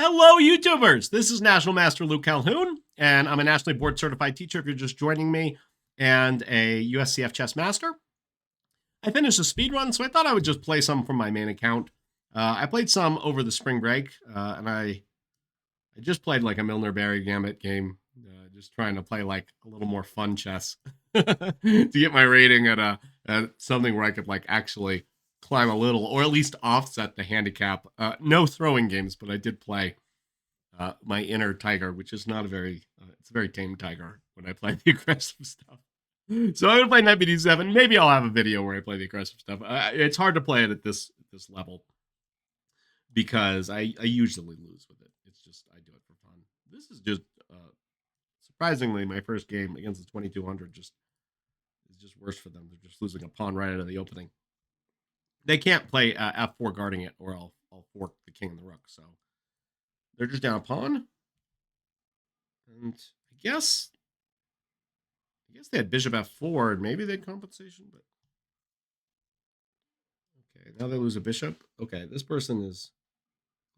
Hello, YouTubers! This is National Master Luke Calhoun, and I'm a nationally board certified teacher if you're just joining me, and a USCF chess master. I finished a speed run, so I thought I would just play some from my main account. I played some over the spring break, and I just played like a Milner Berry Gambit game, just trying to play like a little more fun chess to get my rating at something where I could like actually climb a little, or at least offset the handicap. No throwing games, but I did play my inner tiger, which is not a very, it's a very tame tiger when I play the aggressive stuff. So I'm gonna play Knight BD7. Maybe I'll have a video where I play the aggressive stuff. It's hard to play it at this level because I usually lose with it. It's just I do it for fun. This is just surprisingly my first game against the 2200. Just is just worse for them. They're just losing a pawn right out of the opening. They can't play f4 guarding it, or I'll fork the king and the rook. So they're just down a pawn, and I guess they had bishop f4, and maybe they had compensation, but okay, now they lose a bishop. Okay, this person is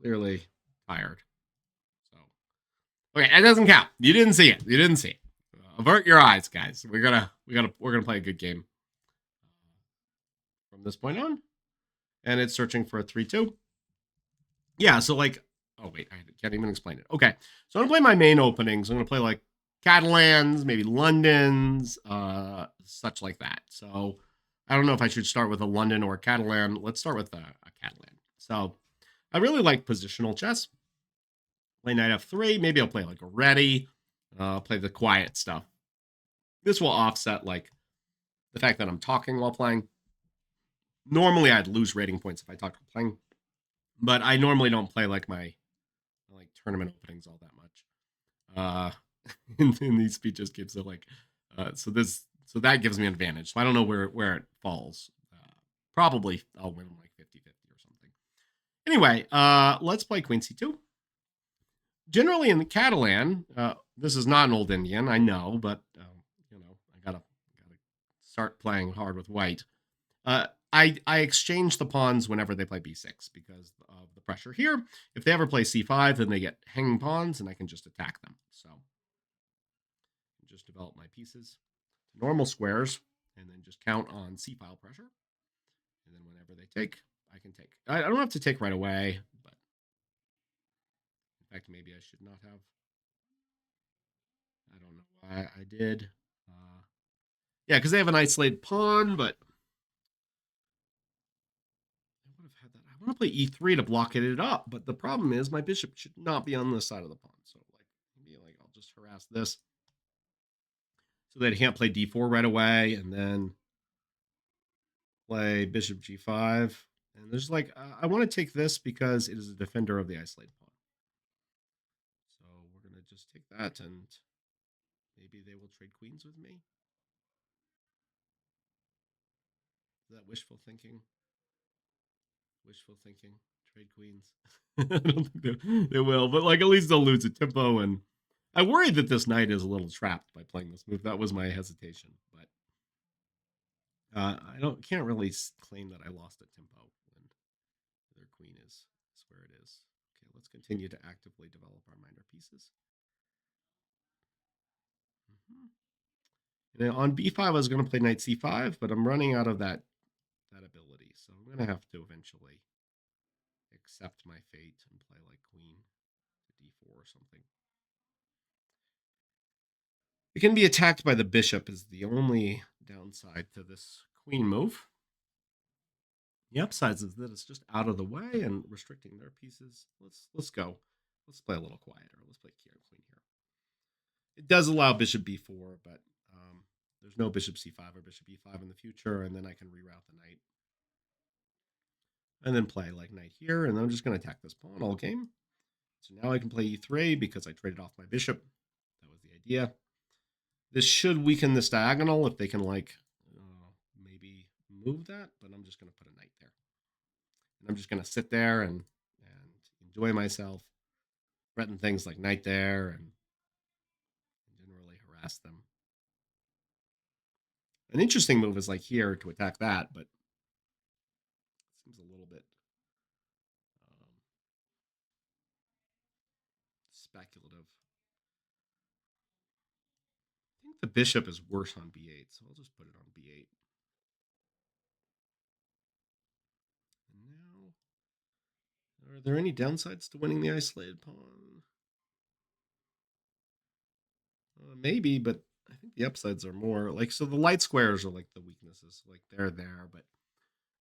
clearly tired. So okay, it doesn't count. You didn't see it. You didn't see it. Avert your eyes, guys. We're gonna play a good game from this point on, and it's searching for a 3-2. Yeah, so like, oh wait, I can't even explain it. Okay, so I'm gonna play my main openings. I'm gonna play like Catalans, maybe Londons, such like that. So I don't know if I should start with a London or a Catalan. Let's start with a Catalan. So I really like positional chess. Play knight f3. Maybe I'll play like a ready. Play the quiet stuff. This will offset like the fact that I'm talking while playing. Normally I'd lose rating points if I talked while playing, but I normally don't play like my like tournament openings all that much. In these speeches games, so like, so that gives me an advantage. So I don't know where it falls. Probably I'll win like 50-50 or something. Anyway, let's play Queen C2. Generally in the Catalan, this is not an old Indian, I know, but I gotta start playing hard with white. I exchange the pawns whenever they play b6 because of the pressure here. If they ever play c5, then they get hanging pawns, and I can just attack them. So just develop my pieces to normal squares, and then just count on c-file pressure. And then whenever they take, I can take. I don't have to take right away, but in fact, maybe I should not have. I don't know why I did. Yeah, because they have an isolated pawn, but I would have had that. I want to play e3 to block it up, but the problem is my bishop should not be on this side of the pawn. So like maybe like I'll just harass this so that I can't play d4 right away, and then play bishop g5. And there's like, I want to take this because it is a defender of the isolated pawn. So we're going to just take that, and maybe they will trade queens with me. Is that wishful thinking? Wishful thinking. Trade queens. I don't think they will, but like at least they'll lose a tempo. And I worried that this knight is a little trapped by playing this move. That was my hesitation, but I can't really claim that I lost a tempo when their queen is where it is. Okay, let's continue to actively develop our minor pieces. And on b5, I was going to play knight c5, but I'm running out of that ability, so I'm going to have to eventually accept my fate and play like queen to d4 or something. It can be attacked by the bishop is the only downside to this queen move. The upsides is that it's just out of the way and restricting their pieces. Let's go. Let's play a little quieter. Let's play queen here. It does allow bishop b4, but there's no bishop c5 or bishop e5 in the future, and then I can reroute the knight. And then play like knight here, and I'm just going to attack this pawn all game. So now I can play e3 because I traded off my bishop. That was the idea. This should weaken this diagonal if they can like maybe move that, but I'm just going to put a knight there. And I'm just going to sit there and enjoy myself, threaten things like knight there, and generally harass them. An interesting move is like here to attack that, but it seems a little bit speculative. I think the bishop is worse on b8, so I'll just put it on b8. And now, are there any downsides to winning the isolated pawn? Maybe, but I think the upsides are more like, so the light squares are like the weaknesses, like they're there, but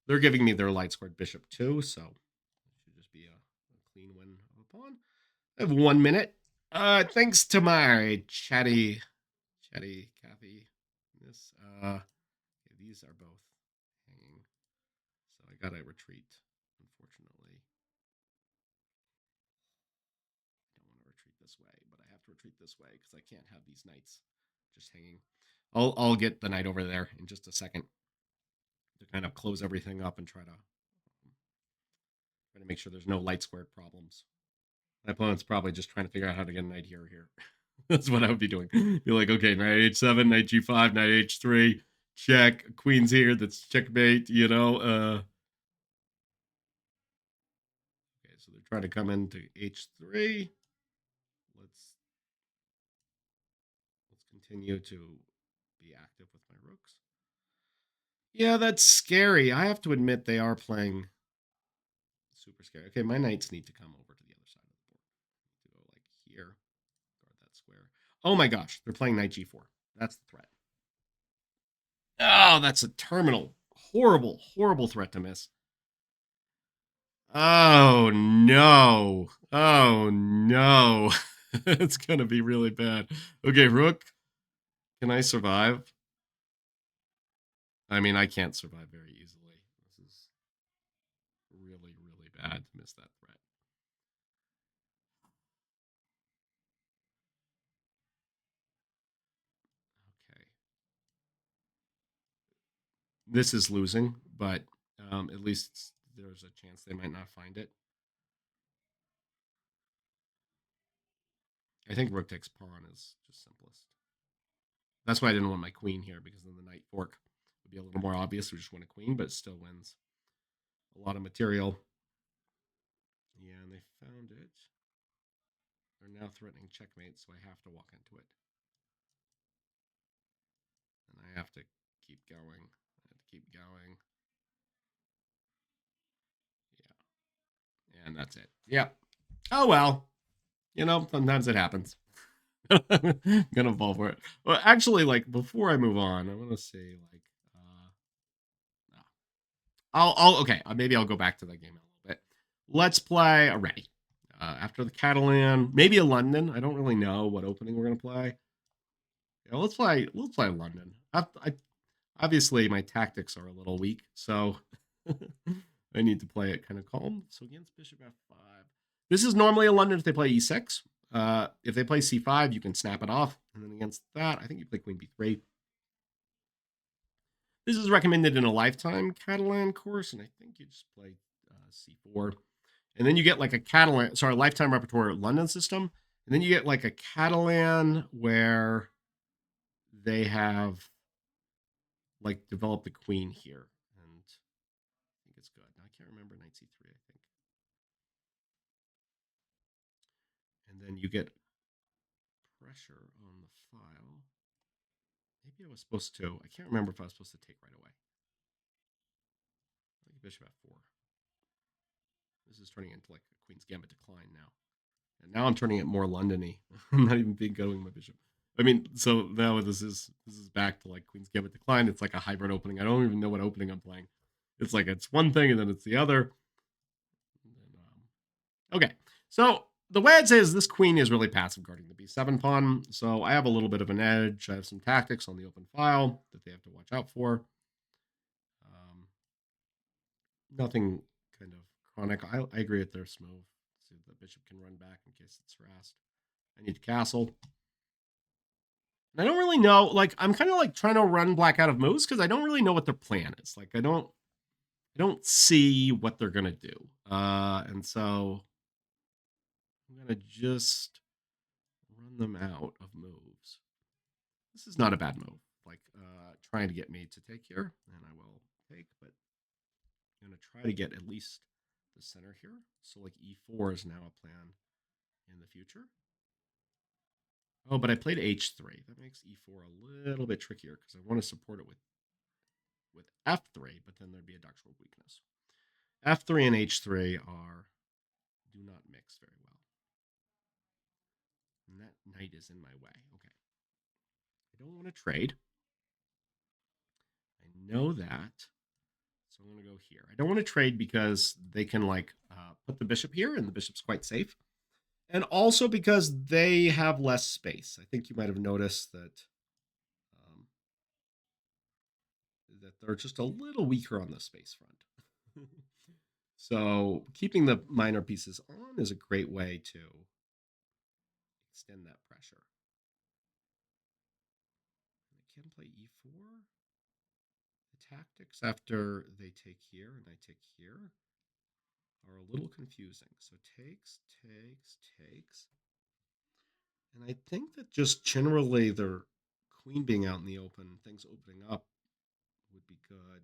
they're giving me their light squared bishop too, so it should just be a clean win of a pawn. I have 1 minute. Thanks to my chatty Kathy. This okay, these are both hanging, so I gotta retreat. Unfortunately, I don't want to retreat this way, but I have to retreat this way because I can't have these knights just hanging. I'll get the knight over there in just a second to kind of close everything up and try to make sure there's no light squared problems. My opponent's probably just trying to figure out how to get a knight here or here. That's what I would be doing. Be like, okay, knight h7, knight g5, knight h3, check. Queen's here. That's checkmate. You know. Okay, so they're trying to come into h3. Let's continue to be active with my rooks. Yeah, that's scary. I have to admit they are playing super scary. Okay, my knights need to come over to the other side of the board. To go like here, guard that square. Oh my gosh, they're playing knight g4. That's the threat. Oh, that's a terminal. Horrible, horrible threat to miss. Oh no. Oh no. It's gonna be really bad. Okay, rook. Can I survive? I mean, I can't survive very easily. This is really, really bad to miss that threat. Okay. This is losing, but at least there's a chance they might not find it. I think rook takes pawn is just simplest. That's why I didn't want my queen here, because then the knight fork would be a little more obvious. We just want a queen, but it still wins a lot of material. Yeah, and they found it. They're now threatening checkmate, so I have to walk into it. And I have to keep going. I have to keep going. Yeah. And that's it. Yep. Oh, well. You know, sometimes it happens. I'm gonna fall for it. Well, actually, like before I move on, I want to say like, okay, maybe I'll go back to that game in a little bit. Let's play a ready. After the Catalan, maybe a London. I don't really know what opening we're gonna play. Yeah, let's play London. Obviously, my tactics are a little weak, so I need to play it kind of calm. So against Bishop F5, this is normally a London if they play E6. If they play C5, you can snap it off, and then against that, I think you play Queen B3. This is recommended in a lifetime Catalan course, and I think you just play C4. And then you get like a Catalan, sorry, lifetime repertoire London system. And then you get like a Catalan where they have like developed the queen here. And I think it's good. Now, I can't remember knight C3, I think. And then you get pressure on the file. Maybe I was supposed to. I can't remember if I was supposed to take right away. Like bishop F4. This is turning into like a Queen's Gambit decline now. And now I'm turning it more Londony. I'm not even going my bishop. I mean, so now this is back to like Queen's Gambit decline. It's like a hybrid opening. I don't even know what opening I'm playing. It's like it's one thing and then it's the other. Okay, so the way I'd say is this queen is really passive guarding the b7 pawn. So I have a little bit of an edge. I have some tactics on the open file that they have to watch out for. Nothing kind of chronic. I agree with their move. So the bishop can run back in case it's harassed. I need to castle. And I don't really know. Like I'm kind of like trying to run black out of moves because I don't really know what their plan is. Like I don't see what they're gonna do. And so I'm gonna just run them out of moves. This is not a bad move. Like trying to get me to take here, and I will take, but I'm gonna try to get at least the center here. So like e4 is now a plan in the future. Oh, but I played h3. That makes e4 a little bit trickier because I want to support it with f3, but then there'd be a doctrinal weakness. f3 and h3 do not mix very well. And that knight is in my way. Okay. I don't want to trade. I know that. So I'm going to go here. I don't want to trade because they can like put the bishop here, and the bishop's quite safe. And also because they have less space. I think you might have noticed that they're just a little weaker on the space front. So keeping the minor pieces on is a great way to extend that pressure. I can play e4. The tactics after they take here and I take here are a little confusing. So takes, takes, takes. And I think that just generally their queen being out in the open, things opening up would be good.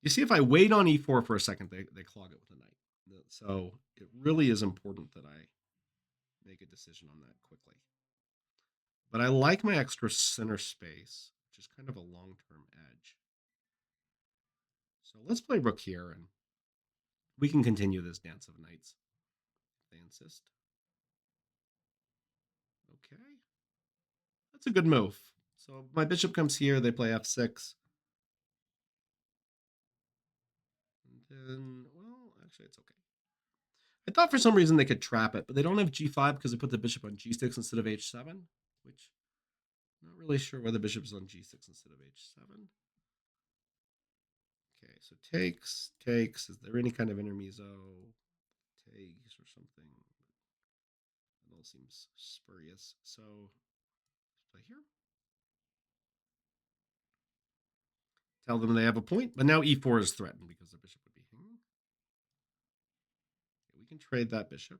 You see, if I wait on e4 for a second, they clog it with a knight. So it really is important that I make a decision on that quickly. But I like my extra center space, which is kind of a long-term edge. So let's play rook here, and we can continue this dance of knights if they insist. Okay. That's a good move. So my bishop comes here, they play f6. And then, well, actually, it's okay. I thought for some reason they could trap it, but they don't have g5 because they put the bishop on g6 instead of h7, which I'm not really sure why the bishop is on g6 instead of h7. Okay, so takes, takes. Is there any kind of intermezzo? Takes or something? It all seems spurious. So let's play here. Tell them they have a point, but now e4 is threatened because the bishop would be hanging. Okay, we can trade that bishop.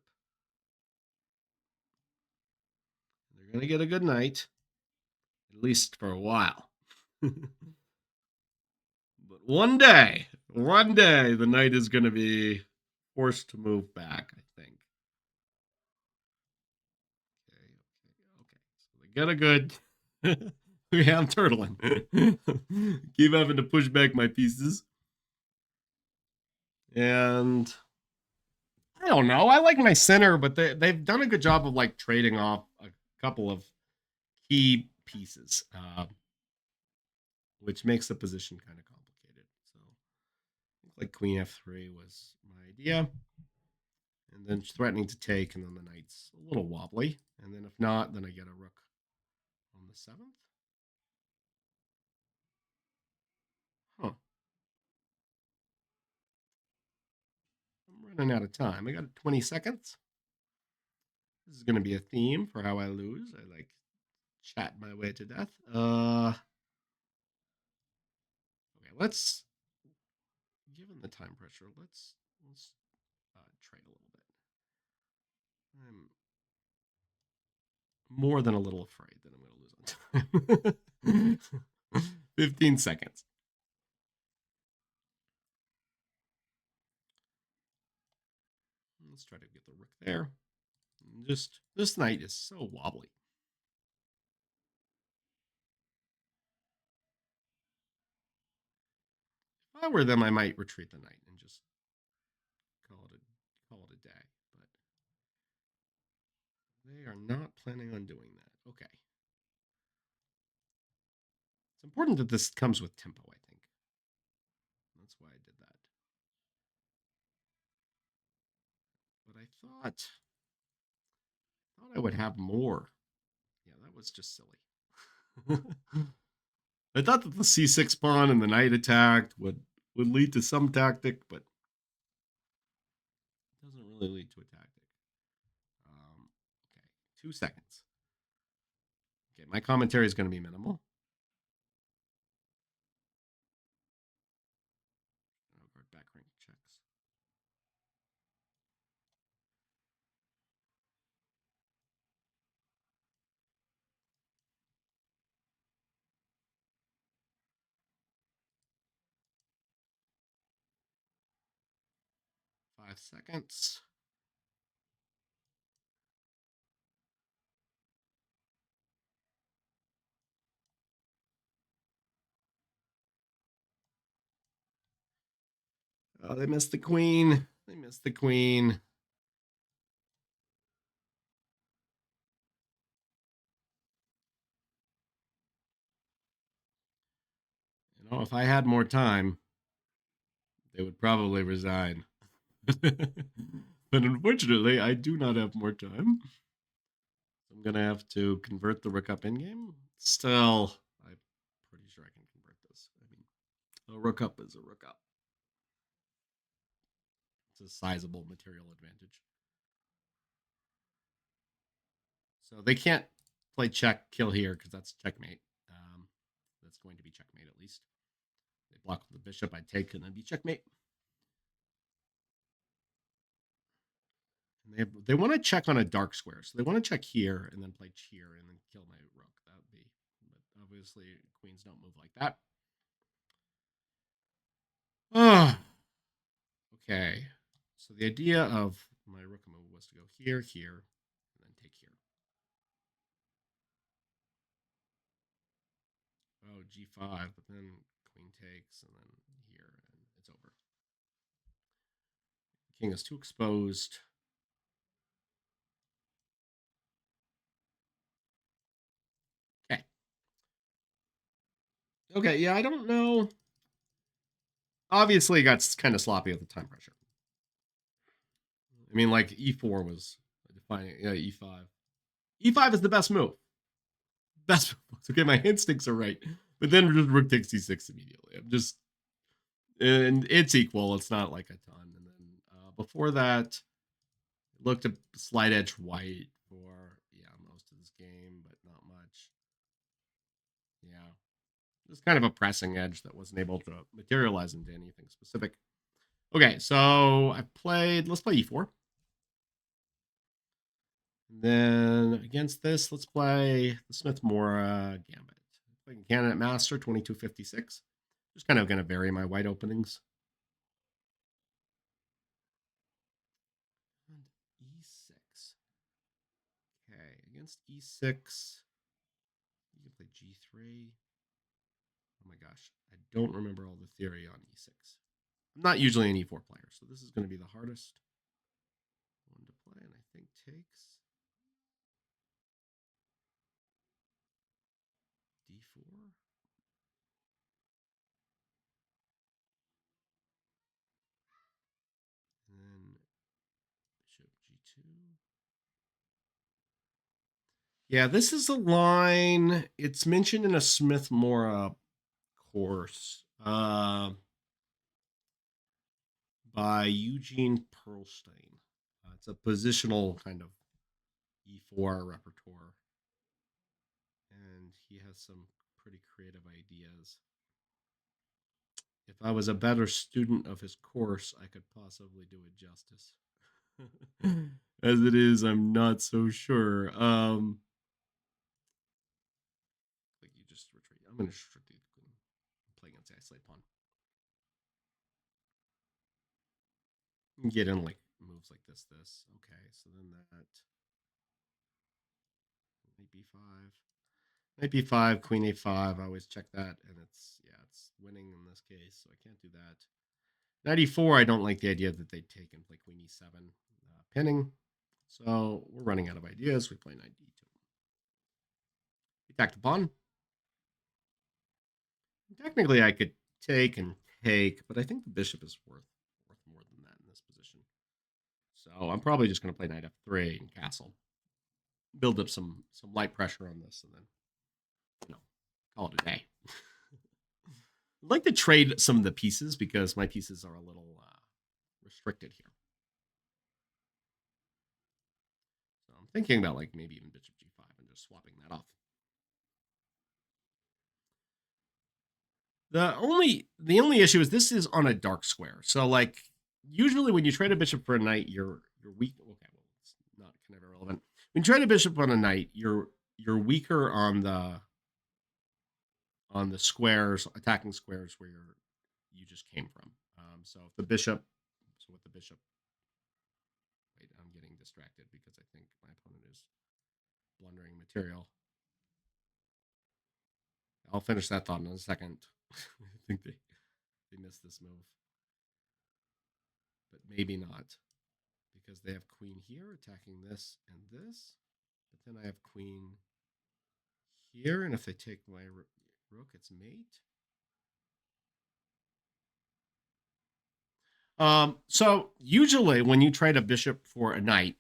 They're going to get a good knight, at least for a while. But one day, the knight is going to be forced to move back, I think. Okay. So they get a good. Yeah, I'm turtling. Keep having to push back my pieces. And I don't know. I like my center, but they've done a good job of like trading off a couple of key pieces, which makes the position kind of complicated. So like queen f3 was my idea. And then threatening to take, and then the knight's a little wobbly. And then if not, then I get a rook on the 7th. Huh. I'm running out of time. I got 20 seconds. This is going to be a theme for how I lose. I like chat my way to death. Okay, let's, given the time pressure, let's trade a little bit. I'm more than a little afraid that I'm going to lose on time. 15 seconds. Let's try to get the rook there. Just this knight is so wobbly. If I were them, I might retreat the knight and just call it a day. But they are not planning on doing that. Okay. It's important that this comes with tempo, I think. That's why I did that. But I thought I would have more. Yeah, that was just silly. I thought that the c6 pawn and the knight attack would lead to some tactic, but it doesn't really lead to a tactic. Okay, 2 seconds. Okay, my commentary is going to be minimal. Back rank checks. Five seconds. Oh, they missed the queen. They missed the queen. You know, if I had more time, they would probably resign. But unfortunately, I do not have more time. I'm gonna have to convert the rook up in game. Still, I'm pretty sure I can convert this. I mean, a rook up is a rook up. It's a sizable material advantage. So they can't play check, kill here because that's checkmate. That's going to be checkmate at least. They block the bishop, I'd take, and then be checkmate. And they want to check on a dark square, so they want to check here and then play here and then kill my rook. That would be, but obviously queens don't move like that. Okay, so the idea of my rook move was to go here, here, and then take here. Oh, g5, but then queen takes, and then here, and it's over. King is too exposed. Okay. Okay, yeah, I don't know. Obviously, it got kind of sloppy with the time pressure. I mean, like, e4 was defining. Yeah, e5. E5 is the best move. Best move. Okay, my instincts are right. But then just rook takes c6 immediately. I'm just... And it's equal. It's not like a ton. And then before that, looked at slight edge white for, yeah, most of this game, but not much. Yeah. Just kind of a pressing edge that wasn't able to materialize into anything specific. Okay, so I played, let's play e4. And then against this, let's play the Smith-Morra Gambit. Playing Grandmaster 2256. Just kind of going to vary my white openings. And e6. Okay, against e6, you can play g3. Oh my gosh, I don't remember all the theory on e6. I'm not usually an e4 player, so this is going to be the hardest one to play, and I think takes d4. And then bishop g2. Yeah, this is a line. It's mentioned in a Smith-Morra course by Eugene Perlstein. It's a positional kind of e4 repertoire. And he has some pretty creative ideas. If I was a better student of his course, I could possibly do it justice. As it is, I'm not so sure. Like you just retreat. I'm going to restrict the queen. Play against the isolate pawn. Get in like moves like this. Okay, so then that knight b5, knight b5, queen a5. I always check that, and it's winning in this case, so I can't do that. Knight e4, I don't like the idea that they take and play queen e7, pinning. So we're running out of ideas. We play knight d2. We attack the pawn. Technically, I could take and take, but I think the bishop is worth more than that in this position. So I'm probably just going to play knight f3 and castle. Build up some light pressure on this, and then call it a day. I'd like to trade some of the pieces because my pieces are a little restricted here. So I'm thinking about like maybe even bishop g5 and just swapping that off. The only issue is this is on a dark square. So like usually when you trade a bishop for a knight, you're weak. Okay, well it's not kind of irrelevant. When you trade a bishop on a knight, you're weaker on the squares, attacking squares where you just came from. So if the bishop, with the bishop, wait, I'm getting distracted because I think my opponent is blundering material. I'll finish that thought in a second. I think they missed this move. but maybe not. Because they have queen here attacking this and this. But then I have queen here, and if they take my rook, it's mate. So usually when you trade a bishop for a knight,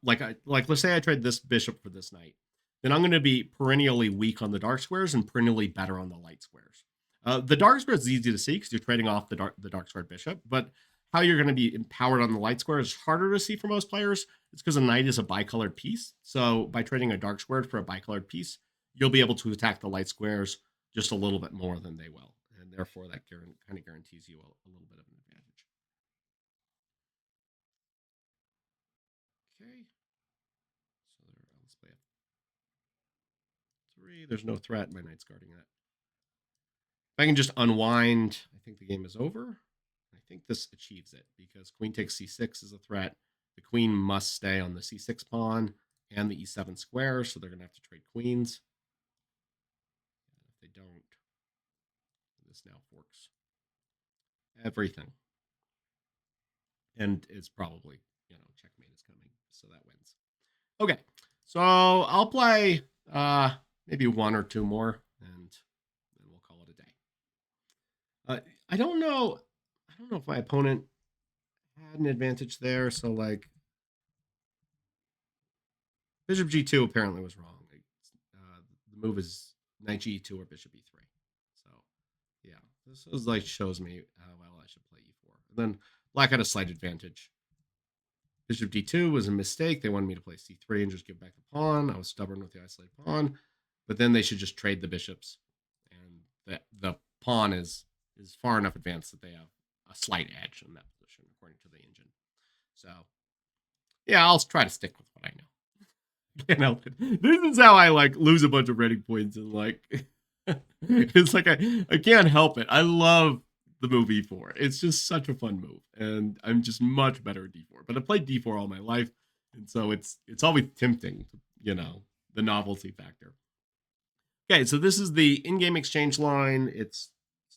like let's say I trade this bishop for this knight, then I'm going to be perennially weak on the dark squares and perennially better on the light squares. The dark squares is easy to see because you're trading off the dark square bishop, but how you're going to be empowered on the light square is harder to see for most players. It's because a knight is a bicolored piece. So by trading a dark square for a bicolored piece, you'll be able to attack the light squares just a little bit more than they will. And therefore, that kind of guarantees you a little bit of an advantage. Okay. So let's play F3. There's no threat. My knight's guarding that. If I can just unwind, I think the game is over. I think this achieves it because queen takes c6 is a threat. The queen must stay on the c6 pawn and the e7 square, so they're going to have to trade queens. And if they don't, this now forks everything. And it's probably, checkmate is coming, so that wins. Okay, so I'll play maybe one or two more, and then we'll call it a day. I don't know if my opponent had an advantage there, so like bishop g2 apparently was wrong. The move is knight g2 or bishop e3. So yeah, this is like shows me how well I should play e4. And then black had a slight advantage. Bishop d2 was a mistake. They wanted me to play c3 and just give back the pawn. I was stubborn with the isolated pawn, but then they should just trade the bishops, and the pawn is far enough advanced that they have a slight edge in that position according to the engine. So yeah, I'll try to stick with what I know. Can't help it. This is how I like lose a bunch of rating points, and like it's like I can't help it. I love the move e4. It's just such a fun move, and I'm just much better at d4. But I played d4 all my life, and so it's always tempting, the novelty factor. Okay, so this is the in-game exchange line. It's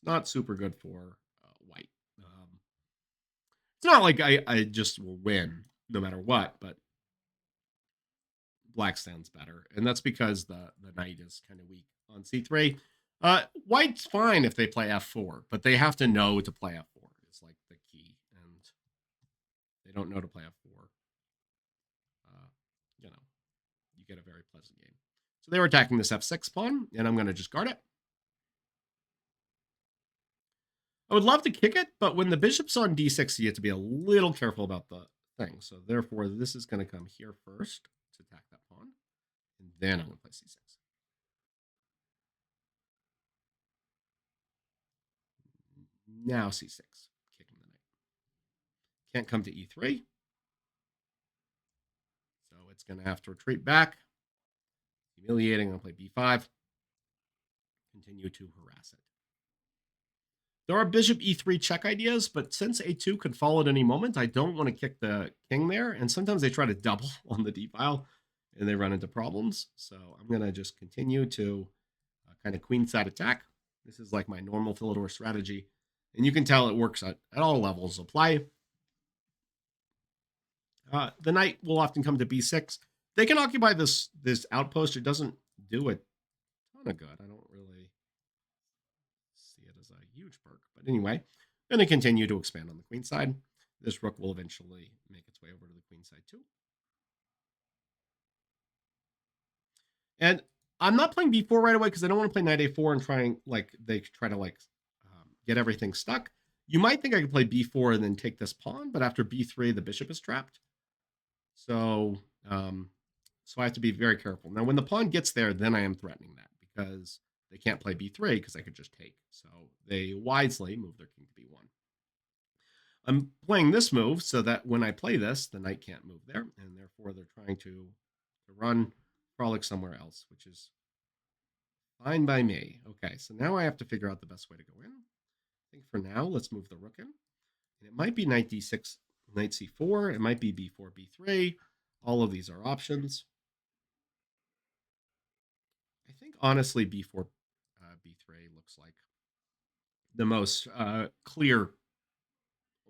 not super good for white. It's not like I just will win no matter what, but black stands better, and that's because the knight is kind of weak on c3. White's fine if they play f4, but they have to know to play f4. It's like the key, and they don't know to play f4. You get a very pleasant game. So they were attacking this f6 pawn, and I'm going to just guard it. I would love to kick it, but when the bishop's on d6, you have to be a little careful about the thing. So therefore, this is going to come here first to attack that pawn, and then I'm going to play c6. Now c6, kicking the knight. Can't come to e3. So it's going to have to retreat back. Humiliating. I'm going to play b5. Continue to harass it. There are bishop e3 check ideas, but since a2 could fall at any moment, I don't want to kick the king there. And sometimes they try to double on the d file, and they run into problems. So I'm going to just continue to kind of queenside attack. This is like my normal Philidor strategy. And you can tell it works at all levels of play. The knight will often come to b6. They can occupy this outpost. It doesn't do a ton of good. I don't really see it as a huge perk. But anyway, I'm going to continue to expand on the queen side. This rook will eventually make its way over to the queen side too. And I'm not playing b4 right away because I don't want to play knight a4 and try to get everything stuck. You might think I could play b4 and then take this pawn, but after b3, the bishop is trapped. So I have to be very careful. Now, when the pawn gets there, then I am threatening that because they can't play b3 because I could just take. So they wisely move their king to b1. I'm playing this move so that when I play this, the knight can't move there, and therefore they're trying to run frolic somewhere else, which is fine by me. Okay, so now I have to figure out the best way to go in. I think for now, let's move the rook in. And it might be knight d6, knight c4. It might be b4, b3. All of these are options. I think, honestly, b4, b3 looks like the most clear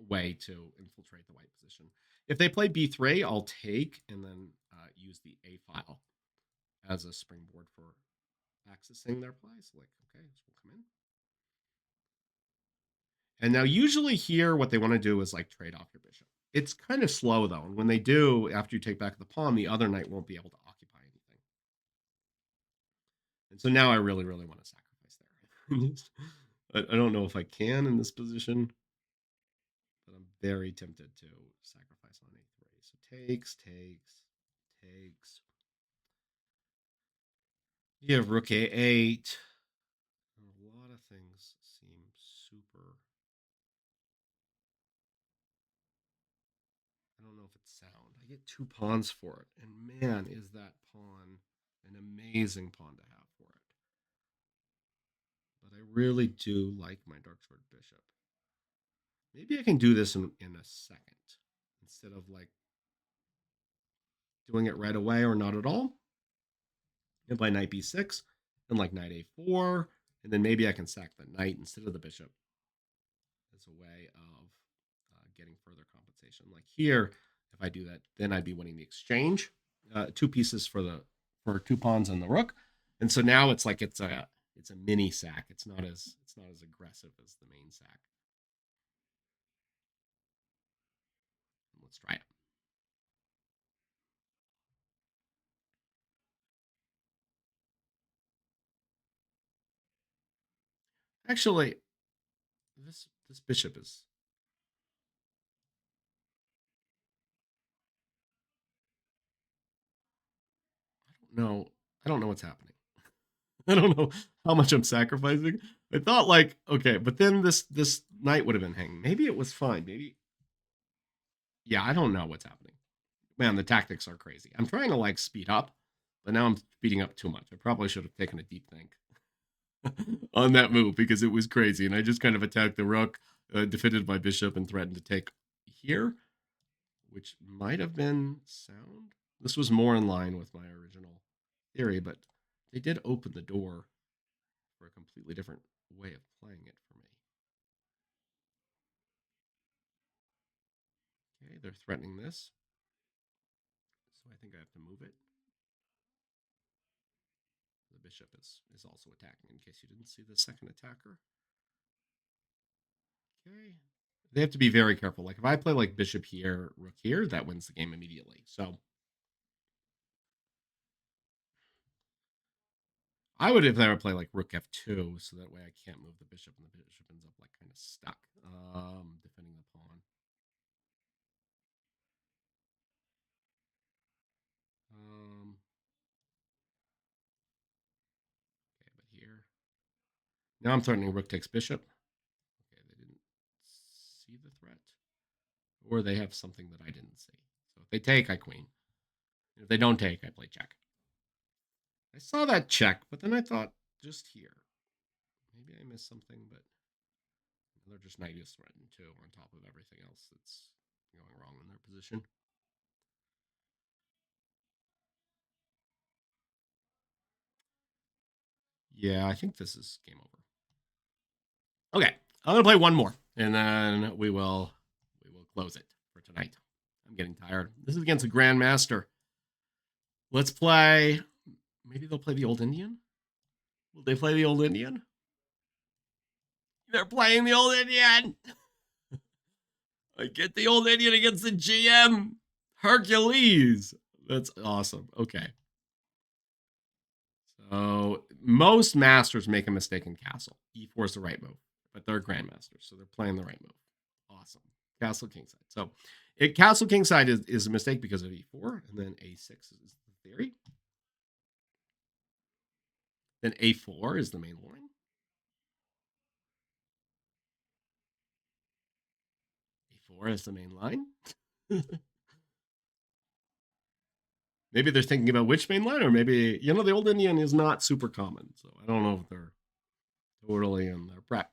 way to infiltrate the white position. If they play b3, I'll take and then use the a file as a springboard for accessing their play. So like, okay, so we'll come in. And now usually here, what they want to do is like trade off your bishop. It's kind of slow though. And when they do, after you take back the pawn, the other knight won't be able to occupy anything. And so now I really, really want to sacrifice there. I don't know if I can in this position, but I'm very tempted to sacrifice on a3. So takes. You have rook a8. A lot of things seem super. I don't know if it's sound. I get 2 pawns for it. And man, is that pawn an amazing pawn to have for it. But I really do like my dark sword bishop. Maybe I can do this in a second instead of like doing it right away or not at all. And by knight b6 and like knight a4. And then maybe I can sack the knight instead of the bishop as a way of getting further compensation. Like here, if I do that, then I'd be winning the exchange. 2 pieces for 2 pawns and the rook. And so now it's like it's a mini sack. It's not as aggressive as the main sack. Let's try it. Actually, this bishop is. I don't know what's happening. I don't know how much I'm sacrificing. I thought like, okay, but then this knight would have been hanging. Maybe it was fine. Maybe. Yeah, I don't know what's happening. Man, the tactics are crazy. I'm trying to like speed up, but now I'm speeding up too much. I probably should have taken a deep think on that move because it was crazy. And I just kind of attacked the rook, defended my bishop, and threatened to take here, which might have been sound. This was more in line with my original theory, but they did open the door for a completely different way of playing it for me. Okay, they're threatening this. So I think I have to move it. The bishop is also attacking in case you didn't see the second attacker. Okay. They have to be very careful. Like if I play like bishop here, rook here, that wins the game immediately. So I would, if I would play like rook f2, so that way I can't move the bishop and the bishop ends up like kind of stuck defending the pawn. Okay, but here. Now I'm threatening rook takes bishop. Okay, they didn't see the threat. Or they have something that I didn't see. So if they take, I queen. If they don't take, I play check. I saw that check, but then I thought, just here. Maybe I missed something, but they're just knight is threatened too, on top of everything else that's going wrong in their position. Yeah, I think this is game over. Okay, I'm gonna play one more, and then we will close it for tonight. I'm getting tired. This is against a Grandmaster. Let's play. Maybe they'll play the Old Indian. Will they play the Old Indian? They're playing the Old Indian. I get the Old Indian against the GM. Hercules. That's awesome. Okay. So most masters make a mistake in castle. E4 is the right move, but they're grandmasters, so they're playing the right move. Awesome. Castle kingside. So castle kingside is a mistake because of E4, and then A6 is the theory. Then A4 is the main line. A4 is the main line. Maybe they're thinking about which main line, or maybe, the Old Indian is not super common. So I don't know if they're totally in their prep.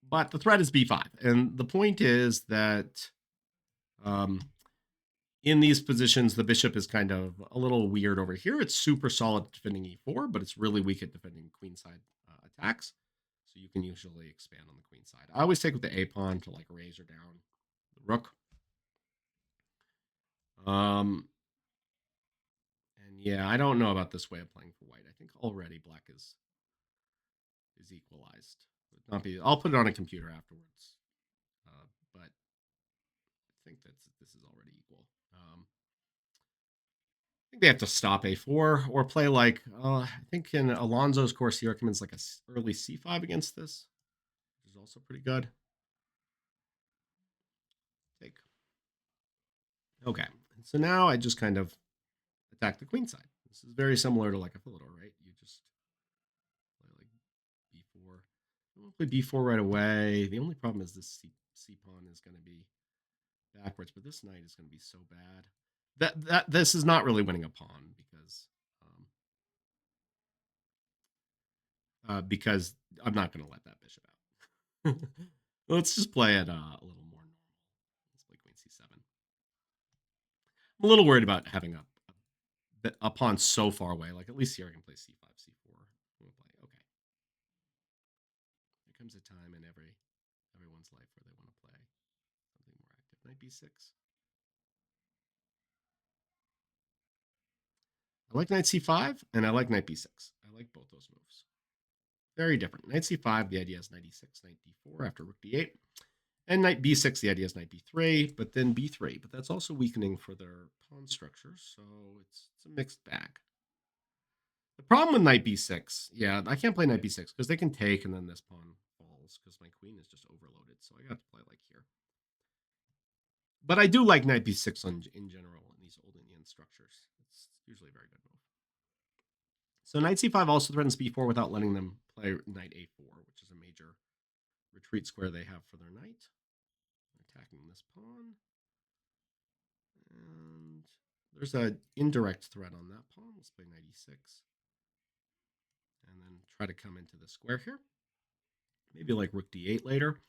But the threat is B5. And the point is that in these positions, the bishop is kind of a little weird over here. It's super solid at defending e4, but it's really weak at defending queenside attacks. So you can usually expand on the queen side. I always take with the a pawn to like raise or down the rook. And yeah, I don't know about this way of playing for white. I think already black is equalized. Not be. I'll put it on a computer afterwards. But I think this is already equal. I think they have to stop a4 or play like I think in Alonso's course he recommends like a early c5 against this, which is also pretty good. Take. Okay, and so now I just kind of attack the queen side. This is very similar to like a Philidor, right? You just play like b4. I won't play b4 right away. The only problem is this c pawn is going to be backwards, but this knight is going to be so bad that this is not really winning a pawn because I'm not going to let that bishop out. Let's just play it a little more normal. Let's play queen c7. I'm a little worried about having a pawn so far away. Like at least here I can play c5, c4. I'm gonna play okay. There comes a time in everyone's life where they want to play something more active. Knight b6. I like knight c5 and I like knight b6. I like both those moves. Very different. Knight c5, the idea is knight e6, knight d4 after rook d8. And knight b6, the idea is knight b3, but then b3. But that's also weakening for their pawn structure, so it's a mixed bag. The problem with knight b6, yeah, I can't play knight b6 because they can take and then this pawn falls because my queen is just overloaded, so I got to play like here. But I do like knight b6 in general in these old Indian structures. It's usually a very good move. So knight c5 also threatens b4 without letting them play knight a4, which is a major retreat square they have for their knight. They're attacking this pawn. And there's an indirect threat on that pawn. Let's play knight e6. And then try to come into the square here. Maybe like rook d8 later.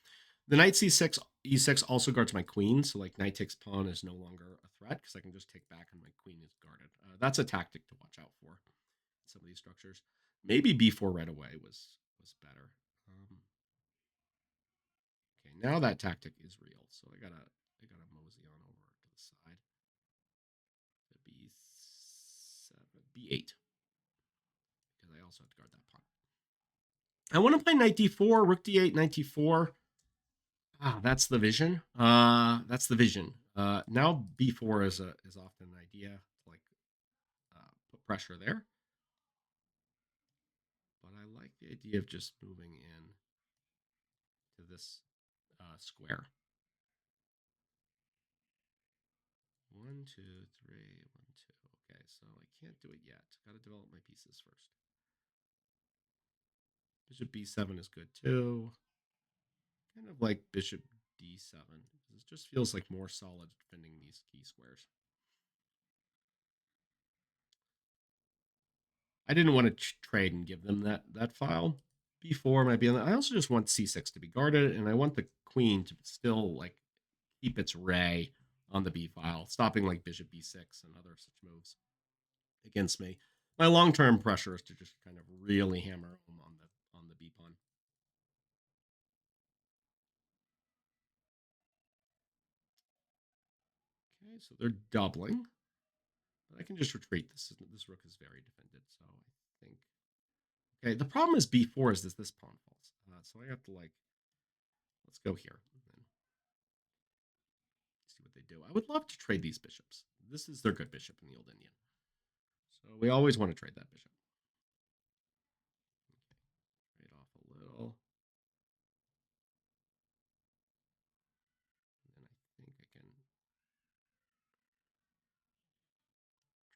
The knight c6, e6 also guards my queen. So like knight takes pawn is no longer a threat because I can just take back and my queen is guarded. That's a tactic to watch out for in some of these structures. Maybe b4 right away was better. Okay, now that tactic is real. So I gotta mosey on over to the side. The b7, b8. Because I also have to guard that pawn. I want to play knight d4, rook d8, knight d4. Ah, that's the vision. That's the vision. Now b4 is often an idea to like put pressure there. But I like the idea of just moving in to this square. 1, 2, 3, 1, 2. Okay, so I can't do it yet. Got to develop my pieces first. Bishop b7 is good too. Kind of like bishop d7. It just feels like more solid defending these key squares. I didn't want to trade and give them that file. b4 might be on that. I also just want c6 to be guarded, and I want the queen to still like keep its ray on the b file, stopping like bishop b6 and other such moves against me. My long-term pressure is to just kind of really hammer home on the b pawn. Okay, so they're doubling. But I can just retreat. This rook is very defended, so I think. Okay, the problem is b4 is this pawn falls. So I have to like, let's go here. And see what they do. I would love to trade these bishops. This is their good bishop in the Old Indian. So we always want to trade that bishop. Okay, trade off a little. And then I think I can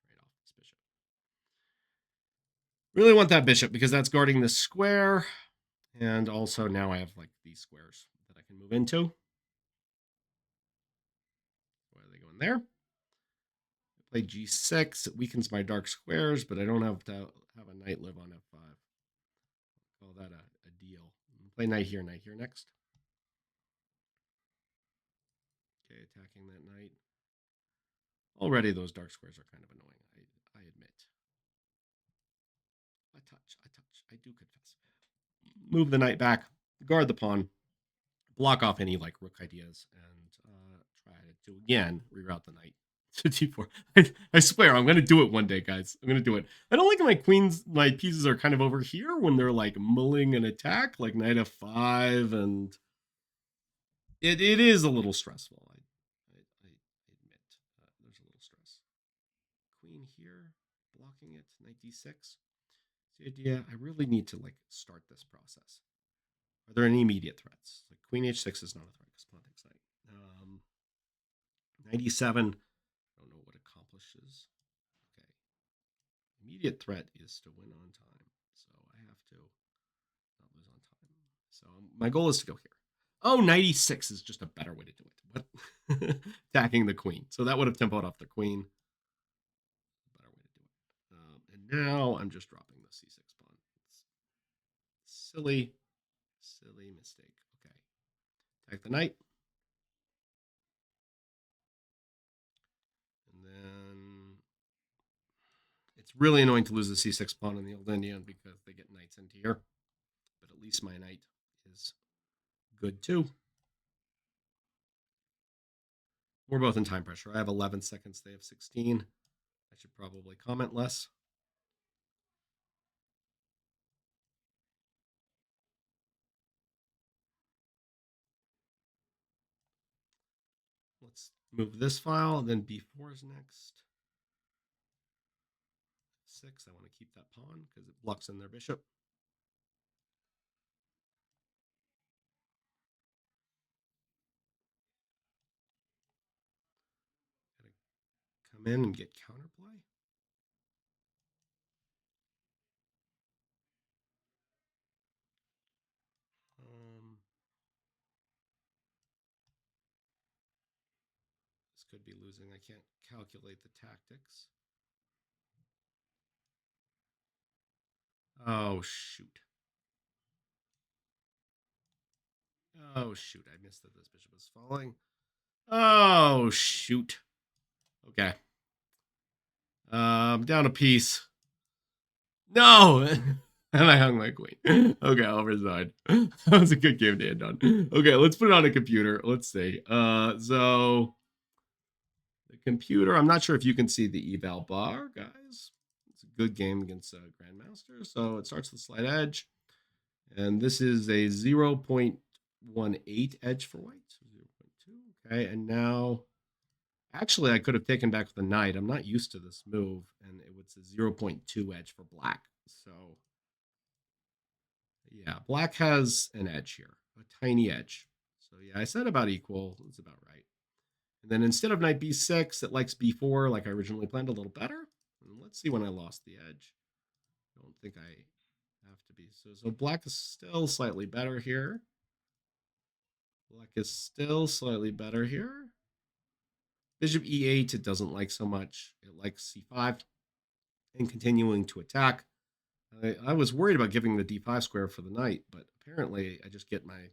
trade off this bishop. Really want that bishop because that's guarding this square. And also now I have like these squares that I can move into. Why are they going there? I play g6. It weakens my dark squares, but I don't have to have a knight live on f5. I'll call that a deal. Play knight here next. Okay, attacking that knight. Already those dark squares are kind of annoying, I admit. A touch, I do confess. Move the knight back, guard the pawn, block off any like rook ideas, and try to again reroute the knight to d4. I swear I'm gonna do it one day, guys. I'm gonna do it. I don't like my pieces are kind of over here when they're like mulling an attack, like knight f5, and it is a little stressful. I admit there's a little stress. Queen here, blocking it, knight d6. The idea, I really need to like start this process. Are there any immediate threats? Like queen h6 is not a threat because pawn takes knight. Knight e7, I don't know what accomplishes. Okay. Immediate threat is to win on time. So I have to not lose on time. So my goal is to go here. Oh, knight e6 is just a better way to do it. What? Attacking the queen. So that would have tempoed off the queen. Better way to do it. And now I'm just dropping the c6 pawn. It's silly mistake. Okay. Attack the knight. And then it's really annoying to lose the c6 pawn in the old Indian because they get knights into here. But at least my knight is good too. We're both in time pressure. I have 11 seconds. They have 16. I should probably comment less. Let's move this file. Then b4 is next. 6. I want to keep that pawn because it blocks in their bishop. Gotta come in and get counterplay. This could be losing. I can't calculate the tactics. Oh, shoot. Oh, shoot. I missed that this bishop was falling. Oh, shoot. Okay. Down a piece. No! And I hung my queen. Okay, I'll resign. That was a good game to end on. Okay, let's put it on a computer. Let's see. So the computer, I'm not sure if you can see the eval bar, guys. It's a good game against Grandmaster. So it starts with slight edge. And this is a 0.18 edge for white. 0.2. Okay, and now actually I could have taken back with the knight. I'm not used to this move, and it was a 0.2 edge for black. So yeah, black has an edge here, a tiny edge. So yeah, I said about equal. It's about right. And then instead of knight b6, it likes b4 like I originally planned, a little better. And let's see when I lost the edge. I don't think I have to be. So black is still slightly better here. Black is still slightly better here. Bishop e8, it doesn't like so much. It likes c5 and continuing to attack. I was worried about giving the d5 square for the knight, but apparently I just get my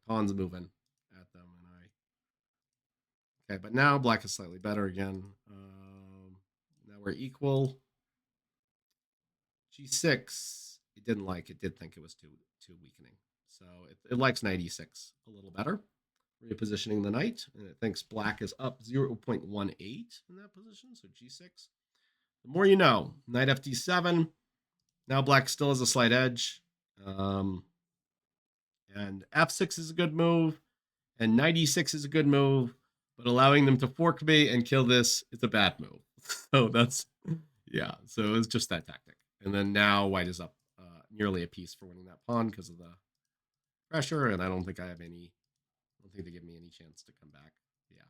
pawns moving at them. Okay, but now black is slightly better again. Now we're equal. G6, it didn't like. It did think it was too weakening. So it likes knight e6 a little better. Repositioning the knight, and it thinks black is up 0.18 in that position. So g6. The more you know. Knight fd7. Now black still has a slight edge. And f6 is a good move. And knight e6 is a good move. But allowing them to fork me and kill this is a bad move. So that's, yeah. So it's just that tactic. And then now white is up nearly a piece for winning that pawn because of the pressure. And I don't think I have any, I don't think they give me any chance to come back. Yeah,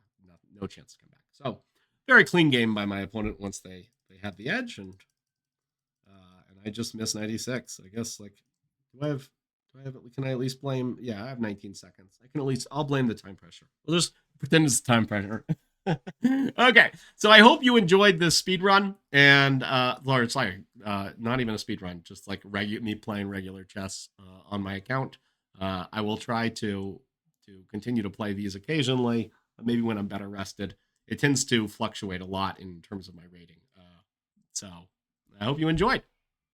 no chance to come back. So very clean game by my opponent once they have the edge. And I just missed 96. I guess, like, can I at least blame? Yeah, I have 19 seconds. I'll blame the time pressure. We'll just pretend it's time pressure. Okay, so I hope you enjoyed this speed run, and it's like not even a speed run, just like me playing regular chess on my account. I will try to continue to play these occasionally, maybe when I'm better rested. it tends to fluctuate a lot in terms of my rating. So I hope you enjoyed.